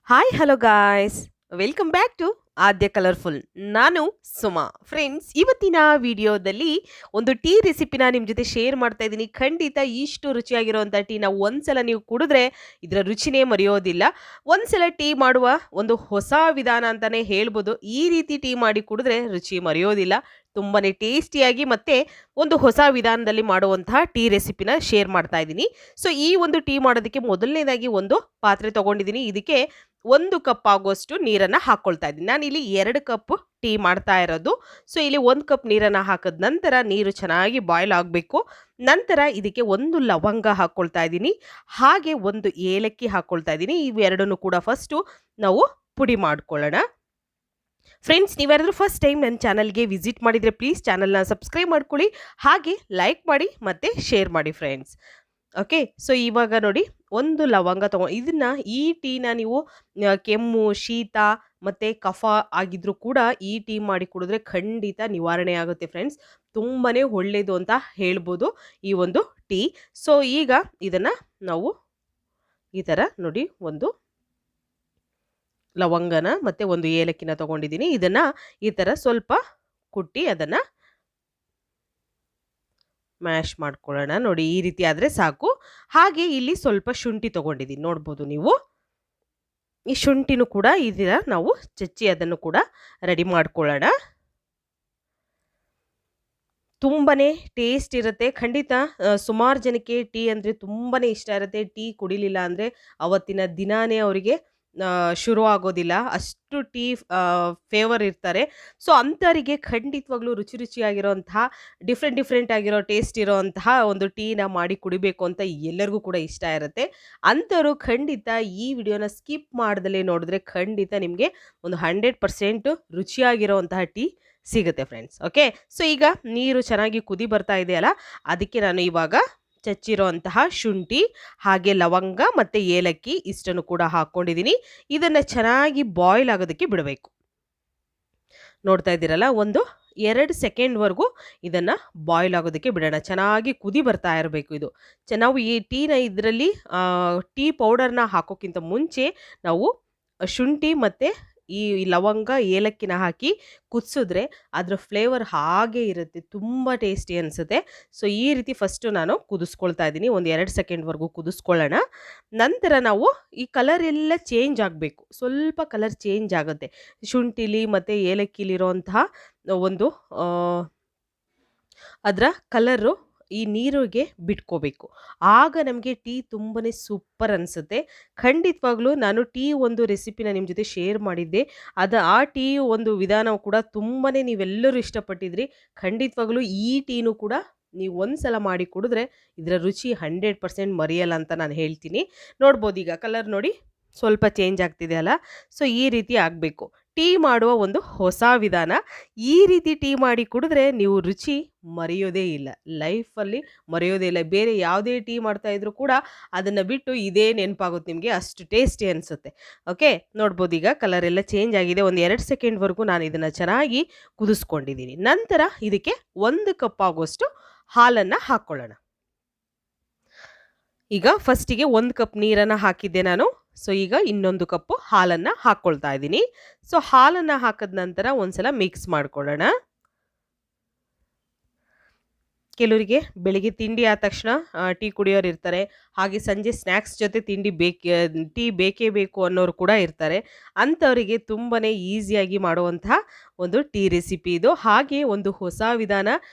Hi hello guys, welcome back to Adya colourful. ನಾನು Suma. Friends, ಇವತ್ತಿನ ವಿಡಿಯೋದಲ್ಲಿ ಒಂದು ಟೀ ರೆಸಿಪಿನ ನಿಮ್ಮ ಜೊತೆ ಶೇರ್ ಮಾಡ್ತಾ ಇದ್ದೀನಿ. ಖಂಡಿತ ಇಷ್ಟು ರುಚಿಯಾಗಿರುವಂಥ ಟೀನ ಒಂದ್ಸಲ ನೀವು ಕುಡಿದ್ರೆ ಇದರ ರುಚಿನೇ ಮರೆಯೋದಿಲ್ಲ. ಒಂದ್ಸಲ ಟೀ ಮಾಡುವ ಒಂದು ಹೊಸ ವಿಧಾನ ಅಂತಾನೆ ಹೇಳ್ಬೋದು. ಈ ರೀತಿ ಟೀ ಮಾಡಿ ಕುಡಿದ್ರೆ ರುಚಿ ಮರೆಯೋದಿಲ್ಲ. ತುಂಬಾನೇ ಟೇಸ್ಟಿಯಾಗಿ ಮತ್ತೆ ಒಂದು ಹೊಸ ವಿಧಾನದಲ್ಲಿ ಮಾಡುವಂತಹ ಟೀ ರೆಸಿಪಿನ ಶೇರ್ ಮಾಡ್ತಾ ಇದ್ದೀನಿ. ಸೊ ಈ ಒಂದು ಟೀ ಮಾಡೋದಕ್ಕೆ ಮೊದಲನೇದಾಗಿ ಒಂದು ಪಾತ್ರೆ ತಗೊಂಡಿದ್ದೀನಿ. ಇದಕ್ಕೆ 1 ಕಪ್ ಆಗುವಷ್ಟು ನೀರನ್ನು ಹಾಕ್ಕೊಳ್ತಾ ಇದ್ದೀನಿ. ನಾನು ಇಲ್ಲಿ 2 ಕಪ್ ಟೀ ಮಾಡ್ತಾ ಇರೋದು. ಸೊ ಇಲ್ಲಿ 1 ಕಪ್ ನೀರನ್ನು ಹಾಕಿದ ನಂತರ ನೀರು ಚೆನ್ನಾಗಿ ಬಾಯ್ಲ್ ಆಗಬೇಕು. ನಂತರ ಇದಕ್ಕೆ 1 ಲವಂಗ ಹಾಕ್ಕೊಳ್ತಾ ಇದ್ದೀನಿ, ಹಾಗೆ 1 ಏಲಕ್ಕಿ ಹಾಕ್ಕೊಳ್ತಾ ಇದ್ದೀನಿ. ಇವೆರಡನ್ನು ಕೂಡ ಫಸ್ಟು ನಾವು ಪುಡಿ ಮಾಡ್ಕೊಳ್ಳೋಣ. ಫ್ರೆಂಡ್ಸ್, ನೀವ್ಯಾರಾದ್ರೂ ಫಸ್ಟ್ ಟೈಮ್ ನನ್ನ ಚಾನಲ್ಗೆ ವಿಸಿಟ್ ಮಾಡಿದರೆ ಪ್ಲೀಸ್ ಚಾನಲ್ನ ಸಬ್ಸ್ಕ್ರೈಬ್ ಮಾಡ್ಕೊಳ್ಳಿ, ಹಾಗೆ ಲೈಕ್ ಮಾಡಿ ಮತ್ತು ಶೇರ್ ಮಾಡಿ ಫ್ರೆಂಡ್ಸ್. ಓಕೆ, ಸೊ ಇವಾಗ ನೋಡಿ 1 ಲವಂಗ ಇದನ್ನು ಈ ಟೀನ ನೀವು ಕೆಮ್ಮು, ಶೀತ ಮತ್ತು ಕಫ ಆಗಿದ್ರೂ ಕೂಡ ಈ ಟೀ ಮಾಡಿ ಕುಡಿದ್ರೆ ಖಂಡಿತ ನಿವಾರಣೆ ಆಗುತ್ತೆ ಫ್ರೆಂಡ್ಸ್. ತುಂಬಾ ಒಳ್ಳೆಯದು ಅಂತ ಹೇಳ್ಬೋದು ಈ ಒಂದು ಟೀ. ಸೊ ಈಗ ಇದನ್ನು ನಾವು ಈ ಥರ ನೋಡಿ, 1 ಲವಂಗನ ಮತ್ತು 1 ಏಲಕ್ಕಿನ ತೊಗೊಂಡಿದ್ದೀನಿ. ಇದನ್ನು ಈ ಥರ ಸ್ವಲ್ಪ ಕುಟ್ಟಿ ಅದನ್ನು ಮ್ಯಾಶ್ ಮಾಡ್ಕೊಳ್ಳೋಣ. ನೋಡಿ, ಈ ರೀತಿ ಆದರೆ ಸಾಕು. ಹಾಗೆ ಇಲ್ಲಿ ಸ್ವಲ್ಪ ಶುಂಠಿ ತೊಗೊಂಡಿದ್ದೀನಿ, ನೋಡ್ಬೋದು ನೀವು. ಈ ಶುಂಠಿನೂ ಕೂಡ ಇದರ ನಾವು ಚಚ್ಚಿ ಅದನ್ನು ಕೂಡ ರೆಡಿ ಮಾಡ್ಕೊಳ್ಳೋಣ. ತುಂಬಾ ಟೇಸ್ಟ್ ಇರುತ್ತೆ ಖಂಡಿತ. ಸುಮಾರು ಜನಕ್ಕೆ ಟೀ ಅಂದರೆ ತುಂಬಾ ಇಷ್ಟ ಇರುತ್ತೆ. ಟೀ ಕುಡಿಲಿಲ್ಲ ಅಂದರೆ ಅವತ್ತಿನ ದಿನಾನೇ ಅವರಿಗೆ ಶುರು ಆಗೋದಿಲ್ಲ, ಅಷ್ಟು ಟೀ ಫೇವರ್ ಇರ್ತಾರೆ. ಸೊ ಅಂಥವರಿಗೆ ಖಂಡಿತವಾಗ್ಲೂ ರುಚಿ ರುಚಿಯಾಗಿರೋಂತಹ ಡಿಫ್ರೆಂಟ್ ಆಗಿರೋ ಟೇಸ್ಟ್ ಇರೋಂತಹ ಒಂದು ಟೀನ ಮಾಡಿ ಕುಡಿಬೇಕು ಅಂತ ಎಲ್ಲರಿಗೂ ಕೂಡ ಇಷ್ಟ ಇರುತ್ತೆ. ಅಂಥವ್ರು ಖಂಡಿತ ಈ ವಿಡಿಯೋನ ಸ್ಕಿಪ್ ಮಾಡ್ದಲೇ ನೋಡಿದ್ರೆ ಖಂಡಿತ ನಿಮಗೆ ಒಂದು 100% ರುಚಿಯಾಗಿರೋಂತಹ ಟೀ ಸಿಗುತ್ತೆ ಫ್ರೆಂಡ್ಸ್. ಓಕೆ, ಸೊ ಈಗ ನೀರು ಚೆನ್ನಾಗಿ ಕುದಿ ಬರ್ತಾ ಇದೆಯಲ್ಲ, ಅದಕ್ಕೆ ನಾನು ಇವಾಗ ಚಚ್ಚಿರೋಂತಹ ಶುಂಠಿ ಹಾಗೆ ಲವಂಗ ಮತ್ತು ಏಲಕ್ಕಿ ಇಷ್ಟನ್ನು ಕೂಡ ಹಾಕ್ಕೊಂಡಿದ್ದೀನಿ. ಇದನ್ನು ಚೆನ್ನಾಗಿ ಬಾಯ್ಲ್ ಆಗೋದಕ್ಕೆ ಬಿಡಬೇಕು. ನೋಡ್ತಾ ಇದ್ದೀರಲ್ಲ, 2 ಸೆಕೆಂಡ್ವರೆಗೂ ಇದನ್ನು ಬಾಯ್ಲ್ ಆಗೋದಕ್ಕೆ ಬಿಡೋಣ. ಚೆನ್ನಾಗಿ ಕುದಿ ಬರ್ತಾ ಇರಬೇಕು ಇದು. ನಾವು ಈ ಟೀನ ಇದರಲ್ಲಿ ಟೀ ಪೌಡರ್ನ ಹಾಕೋಕ್ಕಿಂತ ಮುಂಚೆ ನಾವು ಶುಂಠಿ ಮತ್ತು ಈ ಲವಂಗ ಏಲಕ್ಕಿನ ಹಾಕಿ ಕುದಿಸಿದ್ರೆ ಅದರ ಫ್ಲೇವರ್ ಹಾಗೆ ಇರುತ್ತೆ, ತುಂಬ ಟೇಸ್ಟಿ ಅನಿಸುತ್ತೆ. ಸೊ ಈ ರೀತಿ ಫಸ್ಟು ನಾನು ಕುದಿಸ್ಕೊಳ್ತಾ ಇದ್ದೀನಿ. 2 ಸೆಕೆಂಡ್ವರೆಗೂ ಕುದಿಸ್ಕೊಳ್ಳೋಣ. ನಂತರ ನಾವು ಈ ಕಲರ್ ಎಲ್ಲ ಚೇಂಜ್ ಆಗಬೇಕು, ಸ್ವಲ್ಪ ಕಲರ್ ಚೇಂಜ್ ಆಗುತ್ತೆ. ಶುಂಠಿಲಿ ಮತ್ತು ಏಲಕ್ಕಿಲಿರೋಂತಹ ಒಂದು ಅದರ ಕಲರು ಈ ನೀರಿಗೆ ಬಿಟ್ಕೋಬೇಕು. ಆಗ ನಮಗೆ ಟೀ ತುಂಬಾ ಸೂಪರ್ ಅನಿಸುತ್ತೆ. ಖಂಡಿತವಾಗ್ಲೂ ನಾನು ಟೀ ಒಂದು ರೆಸಿಪಿನ ನಿಮ್ಮ ಜೊತೆ ಶೇರ್ ಮಾಡಿದ್ದೆ. ಆ ಟೀ ಒಂದು ವಿಧಾನ ಕೂಡ ತುಂಬಾ ನೀವೆಲ್ಲರೂ ಇಷ್ಟಪಟ್ಟಿದ್ರಿ. ಖಂಡಿತವಾಗ್ಲೂ ಈ ಟೀನೂ ಕೂಡ ನೀವು ಒಂದ್ಸಲ ಮಾಡಿ ಕುಡಿದ್ರೆ ಇದರ ರುಚಿ 100% ಮರೆಯಲ್ಲ ಅಂತ ನಾನು ಹೇಳ್ತೀನಿ. ನೋಡ್ಬೋದು, ಈಗ ಕಲರ್ ನೋಡಿ ಸ್ವಲ್ಪ ಚೇಂಜ್ ಆಗ್ತಿದೆ ಅಲ್ಲ. ಸೊ ಈ ರೀತಿ ಆಗಬೇಕು ಟೀ ಮಾಡುವ ಒಂದು ಹೊಸ ವಿಧಾನ. ಈ ರೀತಿ ಟೀ ಮಾಡಿ ಕುಡಿದ್ರೆ ನೀವು ರುಚಿ ಮರೆಯೋದೇ ಇಲ್ಲ, ಲೈಫಲ್ಲಿ ಮರೆಯೋದೇ ಇಲ್ಲ. ಬೇರೆ ಯಾವುದೇ ಟೀ ಮಾಡ್ತಾ ಇದ್ರೂ ಕೂಡ ಅದನ್ನು ಬಿಟ್ಟು ಇದೇ ನೆನಪಾಗುತ್ತೆ ನಿಮಗೆ, ಅಷ್ಟು ಟೇಸ್ಟಿ ಅನಿಸುತ್ತೆ. ಓಕೆ, ನೋಡ್ಬೋದು ಈಗ ಕಲರ್ ಎಲ್ಲ ಚೇಂಜ್ ಆಗಿದೆ. 2 ಸೆಕೆಂಡ್ವರೆಗೂ ನಾನು ಇದನ್ನು ಚೆನ್ನಾಗಿ ಕುದಿಸ್ಕೊಂಡಿದ್ದೀನಿ. ನಂತರ ಇದಕ್ಕೆ 1 ಕಪ್ ಆಗುವಷ್ಟು ಹಾಲನ್ನು ಹಾಕ್ಕೊಳ್ಳೋಣ. ಈಗ ಫಸ್ಟಿಗೆ 1 ಕಪ್ ನೀರನ್ನು ಹಾಕಿದ್ದೆ ನಾನು. ಸೊ ಈಗ ಇನ್ನೊಂದು ಕಪ್ಪು ಹಾಲನ್ನು ಹಾಕ್ಕೊಳ್ತಾ ಇದ್ದೀನಿ. ಸೊ ಹಾಲನ್ನು ಹಾಕಿದ ನಂತರ ಒಂದ್ಸಲ ಮಿಕ್ಸ್ ಮಾಡ್ಕೊಳ್ಳೋಣ. ಕೆಲವರಿಗೆ ಬೆಳಿಗ್ಗೆ ತಿಂಡಿ ಆದ ತಕ್ಷಣ ಟೀ ಕುಡಿಯೋರು ಇರ್ತಾರೆ, ಹಾಗೆ ಸಂಜೆ ಸ್ನ್ಯಾಕ್ಸ್ ಜೊತೆ ಟೀ ಬೇಕೇ ಬೇಕು ಅನ್ನೋರು ಕೂಡ ಇರ್ತಾರೆ. ಅಂಥವರಿಗೆ ತುಂಬಾ ಈಸಿಯಾಗಿ ಮಾಡುವಂತಹ ಒಂದು ಟೀ ರೆಸಿಪಿ ಇದು. ಹಾಗೆ ಒಂದು ಹೊಸ ವಿಧಾನ,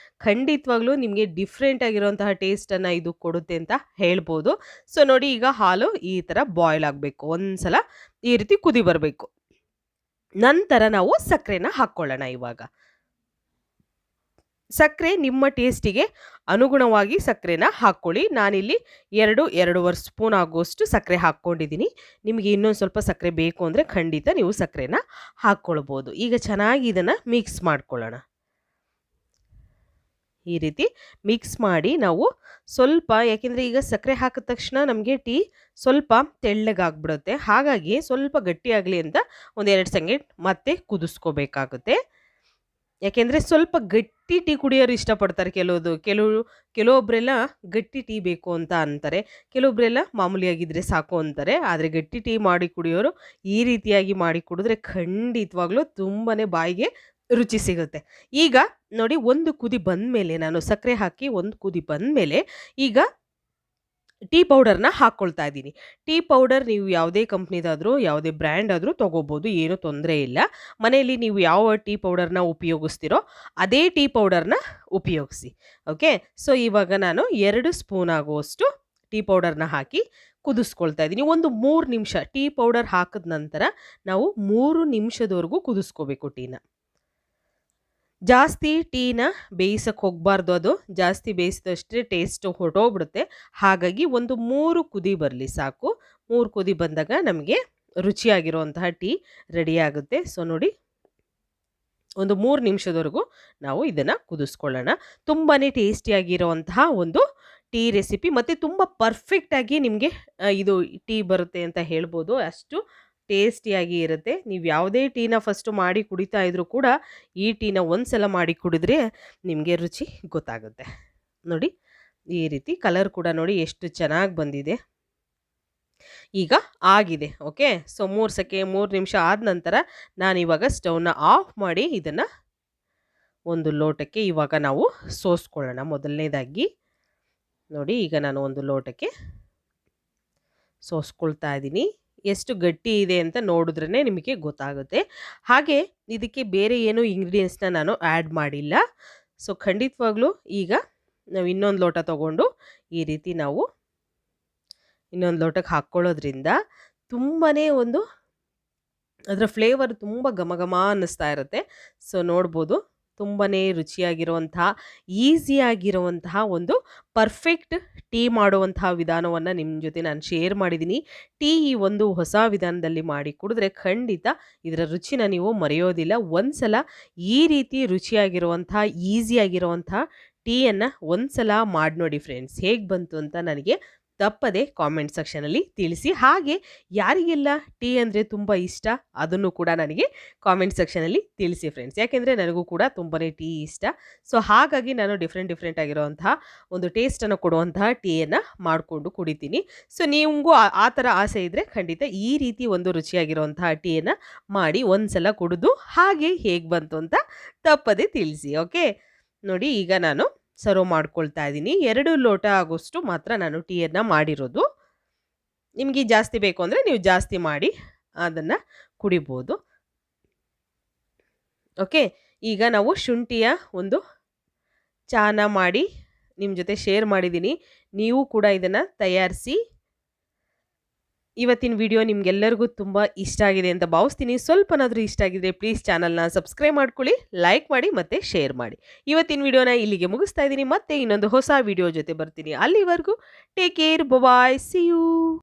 ಖಂಡಿತವಾಗ್ಲೂ ನಿಮಗೆ ಡಿಫ್ರೆಂಟ್ ಆಗಿರುವಂತಹ ಟೇಸ್ಟನ್ನು ಇದು ಕೊಡುತ್ತೆ ಅಂತ ಹೇಳ್ಬೋದು. ಸೊ ನೋಡಿ, ಈಗ ಹಾಲು ಈ ಥರ ಬಾಯ್ಲ್ ಆಗಬೇಕು, ಒಂದ್ಸಲ ಈ ರೀತಿ ಕುದಿ ಬರಬೇಕು. ನಂತರ ನಾವು ಸಕ್ಕರೆನ ಹಾಕ್ಕೊಳ್ಳೋಣ. ಇವಾಗ ಸಕ್ಕರೆ ನಿಮ್ಮ ಟೇಸ್ಟಿಗೆ ಅನುಗುಣವಾಗಿ ಸಕ್ಕರೆನ ಹಾಕ್ಕೊಳ್ಳಿ. ನಾನಿಲ್ಲಿ 2-2.5 ಸ್ಪೂನ್ ಆಗುವಷ್ಟು ಸಕ್ಕರೆ ಹಾಕ್ಕೊಂಡಿದ್ದೀನಿ. ನಿಮಗೆ ಇನ್ನೊಂದು ಸ್ವಲ್ಪ ಸಕ್ಕರೆ ಬೇಕು ಅಂದರೆ ಖಂಡಿತ ನೀವು ಸಕ್ಕರೆನ ಹಾಕ್ಕೊಳ್ಬೋದು. ಈಗ ಚೆನ್ನಾಗಿ ಇದನ್ನು ಮಿಕ್ಸ್ ಮಾಡ್ಕೊಳ್ಳೋಣ. ಈ ರೀತಿ ಮಿಕ್ಸ್ ಮಾಡಿ ನಾವು ಸ್ವಲ್ಪ, ಯಾಕೆಂದರೆ ಈಗ ಸಕ್ಕರೆ ಹಾಕಿದ ತಕ್ಷಣ ನಮಗೆ ಟೀ ಸ್ವಲ್ಪ ತೆಳ್ಳಗಾಗ್ಬಿಡುತ್ತೆ, ಹಾಗಾಗಿ ಸ್ವಲ್ಪ ಗಟ್ಟಿಯಾಗಲಿ ಅಂತ 1-2 ಸೆಕೆಂಡ್ ಮತ್ತೆ ಕುದಿಸ್ಕೋಬೇಕಾಗುತ್ತೆ. ಯಾಕೆಂದರೆ ಸ್ವಲ್ಪ ಗಟ್ಟಿ ಟೀ ಕುಡಿಯೋರು ಇಷ್ಟಪಡ್ತಾರೆ ಕೆಲವೊಬ್ಬರೆಲ್ಲ ಗಟ್ಟಿ ಟೀ ಬೇಕು ಅಂತ ಅಂತಾರೆ. ಕೆಲವೊಬ್ಬರೆಲ್ಲ ಮಾಮೂಲಿಯಾಗಿದ್ದರೆ ಸಾಕು ಅಂತಾರೆ. ಆದರೆ ಗಟ್ಟಿ ಟೀ ಮಾಡಿ ಕುಡಿಯೋರು ಈ ರೀತಿಯಾಗಿ ಮಾಡಿ ಕುಡಿದ್ರೆ ಖಂಡಿತವಾಗ್ಲೂ ತುಂಬಾ ಬಾಯಿಗೆ ರುಚಿ ಸಿಗುತ್ತೆ. ಈಗ ನೋಡಿ, ಒಂದು ಕುದಿ ಬಂದಮೇಲೆ ನಾನು ಸಕ್ಕರೆ ಹಾಕಿ ಒಂದು ಕುದಿ ಬಂದಮೇಲೆ ಈಗ ಟೀ ಪೌಡರ್ನ ಹಾಕ್ಕೊಳ್ತಾ ಇದ್ದೀನಿ. ಟೀ ಪೌಡರ್ ನೀವು ಯಾವುದೇ ಕಂಪ್ನಿದಾದರೂ ಯಾವುದೇ ಬ್ರ್ಯಾಂಡ್ ಆದರೂ ತೊಗೋಬೋದು, ಏನೂ ತೊಂದರೆ ಇಲ್ಲ. ಮನೆಯಲ್ಲಿ ನೀವು ಯಾವ ಟೀ ಪೌಡರ್ನ ಉಪಯೋಗಿಸ್ತೀರೋ ಅದೇ ಟೀ ಪೌಡರ್ನ ಉಪಯೋಗಿಸಿ. ಓಕೆ, ಸೊ ಇವಾಗ ನಾನು 2 ಸ್ಪೂನ್ ಆಗುವಷ್ಟು ಟೀ ಪೌಡರ್ನ ಹಾಕಿ ಕುದಿಸ್ಕೊಳ್ತಾ ಇದ್ದೀನಿ. ಒಂದು 3 ನಿಮಿಷ ಟೀ ಪೌಡರ್ ಹಾಕಿದ ನಂತರ ನಾವು 3 ನಿಮಿಷದವರೆಗೂ ಕುದಿಸ್ಕೋಬೇಕು ಟೀನ. ಜಾಸ್ತಿ ಟೀನ ಬೇಯಿಸಕ್ಕೆ ಹೋಗಬಾರ್ದು, ಅದು ಜಾಸ್ತಿ ಬೇಯಿಸಿದಷ್ಟೇ ಟೇಸ್ಟು ಹೊರಟೋಗ್ಬಿಡುತ್ತೆ. ಹಾಗಾಗಿ ಒಂದು 3 ಕುದಿ ಬರಲಿ ಸಾಕು. 3 ಕುದಿ ಬಂದಾಗ ನಮಗೆ ರುಚಿಯಾಗಿರುವಂತಹ ಟೀ ರೆಡಿ ಆಗುತ್ತೆ. ಸೊ ನೋಡಿ, ಒಂದು 3 ನಿಮಿಷದವರೆಗೂ ನಾವು ಇದನ್ನು ಕುದಿಸ್ಕೊಳ್ಳೋಣ. ತುಂಬಾ ಟೇಸ್ಟಿಯಾಗಿರುವಂತಹ ಒಂದು ಟೀ ರೆಸಿಪಿ, ಮತ್ತು ತುಂಬ ಪರ್ಫೆಕ್ಟಾಗಿ ನಿಮಗೆ ಇದು ಟೀ ಬರುತ್ತೆ ಅಂತ ಹೇಳ್ಬೋದು. ಅಷ್ಟು ಟೇಸ್ಟಿಯಾಗಿ ಇರುತ್ತೆ. ನೀವು ಯಾವುದೇ ಟೀನ ಫಸ್ಟು ಮಾಡಿ ಕುಡಿತಾ ಇದ್ರೂ ಕೂಡ ಈ ಟೀನ ಒಂದ್ಸಲ ಮಾಡಿ ಕುಡಿದ್ರೆ ನಿಮಗೆ ರುಚಿ ಗೊತ್ತಾಗುತ್ತೆ. ನೋಡಿ, ಈ ರೀತಿ ಕಲರ್ ಕೂಡ ನೋಡಿ ಎಷ್ಟು ಚೆನ್ನಾಗಿ ಬಂದಿದೆ. ಈಗ ಆಗಿದೆ. ಓಕೆ, ಸೊ 3 ನಿಮಿಷ ಆದ ನಂತರ ನಾನಿವಾಗ ಸ್ಟವ್ನ ಆಫ್ ಮಾಡಿ ಇದನ್ನು ಒಂದು ಲೋಟಕ್ಕೆ ಇವಾಗ ನಾವು ಸೋಸ್ಕೊಳ್ಳೋಣ. ಮೊದಲನೇದಾಗಿ ನೋಡಿ, ಈಗ ನಾನು ಒಂದು ಲೋಟಕ್ಕೆ ಸೋಸ್ಕೊಳ್ತಾ ಇದ್ದೀನಿ. ಎಷ್ಟು ಗಟ್ಟಿ ಇದೆ ಅಂತ ನೋಡಿದ್ರೇ ನಿಮಗೆ ಗೊತ್ತಾಗುತ್ತೆ. ಹಾಗೆ ಇದಕ್ಕೆ ಬೇರೆ ಏನು ಇಂಗ್ರೀಡಿಯೆಂಟ್ಸ್ನ ನಾನು ಆ್ಯಡ್ ಮಾಡಿಲ್ಲ. ಸೊ ಖಂಡಿತವಾಗ್ಲೂ ಈಗ ನಾವು ಇನ್ನೊಂದು ಲೋಟ ತೊಗೊಂಡು ಈ ರೀತಿ ನಾವು ಇನ್ನೊಂದು ಲೋಟಕ್ಕೆ ಹಾಕ್ಕೊಳ್ಳೋದ್ರಿಂದ ತುಂಬಾ ಒಂದು ಅದರ ಫ್ಲೇವರ್ ತುಂಬ ಘಮ ಘಮ ಅನ್ನಿಸ್ತಾ ಇರುತ್ತೆ. ಸೊ ನೋಡ್ಬೋದು, ತುಂಬಾ ರುಚಿಯಾಗಿರುವಂತಹ, ಈಸಿಯಾಗಿರುವಂತಹ ಒಂದು ಪರ್ಫೆಕ್ಟ್ ಟೀ ಮಾಡುವಂತಹ ವಿಧಾನವನ್ನು ನಿಮ್ಮ ಜೊತೆ ನಾನು ಶೇರ್ ಮಾಡಿದ್ದೀನಿ. ಟೀ ಈ ಒಂದು ಹೊಸ ವಿಧಾನದಲ್ಲಿ ಮಾಡಿ ಕುಡಿದ್ರೆ ಖಂಡಿತ ಇದರ ರುಚಿನ ನೀವು ಮರೆಯೋದಿಲ್ಲ. ಒಂದ್ಸಲ ಈ ರೀತಿ ರುಚಿಯಾಗಿರುವಂತಹ, ಈಸಿಯಾಗಿರುವಂತಹ ಟೀಯನ್ನು ಒಂದ್ಸಲ ಮಾಡಿ ನೋಡಿ ಫ್ರೆಂಡ್ಸ್. ಹೇಗೆ ಬಂತು ಅಂತ ನನಗೆ ತಪ್ಪದೆ ಕಾಮೆಂಟ್ ಸೆಕ್ಷನಲ್ಲಿ ತಿಳಿಸಿ. ಹಾಗೆ ಯಾರಿಗೆಲ್ಲ ಟೀ ಅಂದರೆ ತುಂಬ ಇಷ್ಟ ಅದನ್ನು ಕೂಡ ನನಗೆ ಕಾಮೆಂಟ್ ಸೆಕ್ಷನಲ್ಲಿ ತಿಳಿಸಿ ಫ್ರೆಂಡ್ಸ್. ಯಾಕೆಂದರೆ ನನಗೂ ಕೂಡ ತುಂಬಾ ಟೀ ಇಷ್ಟ. ಸೊ ಹಾಗಾಗಿ ನಾನು ಡಿಫ್ರೆಂಟ್ ಆಗಿರುವಂತಹ ಒಂದು ಟೇಸ್ಟನ್ನು ಕೊಡುವಂತಹ ಟೀಯನ್ನು ಮಾಡಿಕೊಂಡು ಕುಡಿತೀನಿ. ಸೊ ನಿಮಗೂ ಆ ಥರ ಆಸೆ ಇದ್ದರೆ ಖಂಡಿತ ಈ ರೀತಿ ಒಂದು ರುಚಿಯಾಗಿರುವಂತಹ ಟೀಯನ್ನು ಮಾಡಿ ಒಂದ್ಸಲ ಕುಡಿದು ಹಾಗೆ ಹೇಗೆ ಬಂತು ಅಂತ ತಪ್ಪದೆ ತಿಳಿಸಿ. ಓಕೆ, ನೋಡಿ, ಈಗ ನಾನು ಸರ್ವ್ ಮಾಡ್ಕೊಳ್ತಾ ಇದ್ದೀನಿ. 2 ಲೋಟ ಆಗೋಷ್ಟು ಮಾತ್ರ ನಾನು ಟೀಯನ್ನು ಮಾಡಿರೋದು. ನಿಮಗೆ ಜಾಸ್ತಿ ಬೇಕು ಅಂದರೆ ನೀವು ಜಾಸ್ತಿ ಮಾಡಿ ಅದನ್ನು ಕುಡಿಬೋದು. ಓಕೆ, ಈಗ ನಾವು ಶುಂಠಿಯ ಒಂದು ಚಾನ ಮಾಡಿ ನಿಮ್ಮ ಜೊತೆ ಶೇರ್ ಮಾಡಿದ್ದೀನಿ. ನೀವು ಕೂಡ ಇದನ್ನು ತಯಾರಿಸಿ. ಇವತ್ತಿನ ವಿಡಿಯೋ ನಿಮಗೆಲ್ಲರಿಗೂ ತುಂಬ ಇಷ್ಟ ಆಗಿದೆ ಅಂತ ಭಾವಿಸ್ತೀನಿ. ಸ್ವಲ್ಪನಾದರೂ ಇಷ್ಟ ಆಗಿದ್ರೆ ಪ್ಲೀಸ್ ಚಾನಲ್ನ ಸಬ್ಸ್ಕ್ರೈಬ್ ಮಾಡ್ಕೊಳ್ಳಿ, ಲೈಕ್ ಮಾಡಿ ಮತ್ತು ಶೇರ್ ಮಾಡಿ. ಇವತ್ತಿನ ವಿಡಿಯೋನ ಇಲ್ಲಿಗೆ ಮುಗಿಸ್ತಾ ಇದ್ದೀನಿ. ಮತ್ತೆ ಇನ್ನೊಂದು ಹೊಸ ವಿಡಿಯೋ ಜೊತೆ ಬರ್ತೀನಿ. ಅಲ್ಲಿವರೆಗೂ take care, bye, see you.